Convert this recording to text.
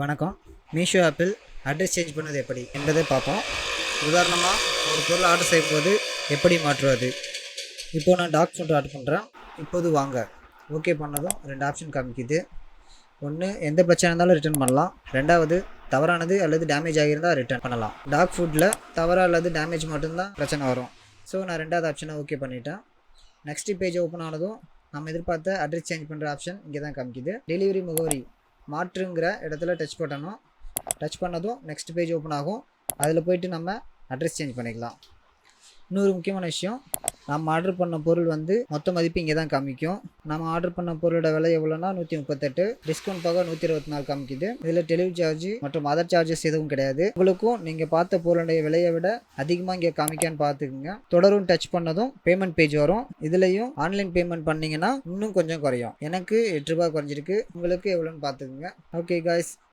வணக்கம். மீஷோ ஆப்பில் address change பண்ணது எப்படி என்பதை பார்ப்போம். உதாரணமாக ஒரு பொருள் ஆர்டர் செய்யும்போது எப்படி மாற்றுவது. இப்போது நான் டாக் ஃபுட் ஆர்டர் பண்ணுறேன். இப்போது வாங்க ஓகே பண்ணதும் 2 ஆப்ஷன் காமிக்குது. ஒன்று, எந்த பிரச்சனை இருந்தாலும் ரிட்டர்ன் பண்ணலாம். ரெண்டாவது, தவறானது அல்லது டேமேஜ் ஆகியிருந்தால் ரிட்டர்ன் பண்ணலாம். டாக் ஃபுட்டில் தவறாக அல்லது டேமேஜ் மட்டும்தான் பிரச்சனை வரும். ஸோ நான் 2வது ஆப்ஷனை ஓகே பண்ணிட்டேன். நெக்ஸ்ட் பேஜ் ஓப்பன் ஆனதும் நம்ம எதிர்பார்த்த அட்ரஸ் சேஞ்ச் பண்ணுற ஆப்ஷன் இங்கே தான் காமிக்குது. டெலிவரி முகவரி மாற்றுங்கிற இடத்துல டச் பண்ணணும். டச் பண்ணதும் நெக்ஸ்ட் பேஜ் ஓப்பன் ஆகும். அதில் போய்ட்டு நம்ம அட்ரஸ் சேஞ்ச் பண்ணிக்கலாம். இன்னொரு முக்கியமான விஷயம், நம்ம ஆர்டர் பண்ண பொருள் மொத்த மதிப்பு இங்கே தான் காமிக்கும். நம்ம ஆர்டர் பண்ண பொருளோட விலை எவ்வளோனா 138, டிஸ்கவுண்ட் போக 124 காமிக்குது. இதில் டெலிவரி சார்ஜ் மற்றும் அதர் சார்ஜஸ் எதுவும் கிடையாது. உங்களுக்கும் நீங்கள் பார்த்த பொருளுடைய விலையை விட அதிகமாக இங்கே காமிக்கான்னு பார்த்துக்குங்க. தொடரும் டச் பண்ணதும் பேமெண்ட் பேஜ் வரும். இதுலேயும் ஆன்லைன் பேமெண்ட் பண்ணிங்கன்னா இன்னும் கொஞ்சம் குறையும். எனக்கு 8 ரூபாய் குறைஞ்சிருக்கு. உங்களுக்கு எவ்வளோன்னு பார்த்துக்குங்க. Okay guys,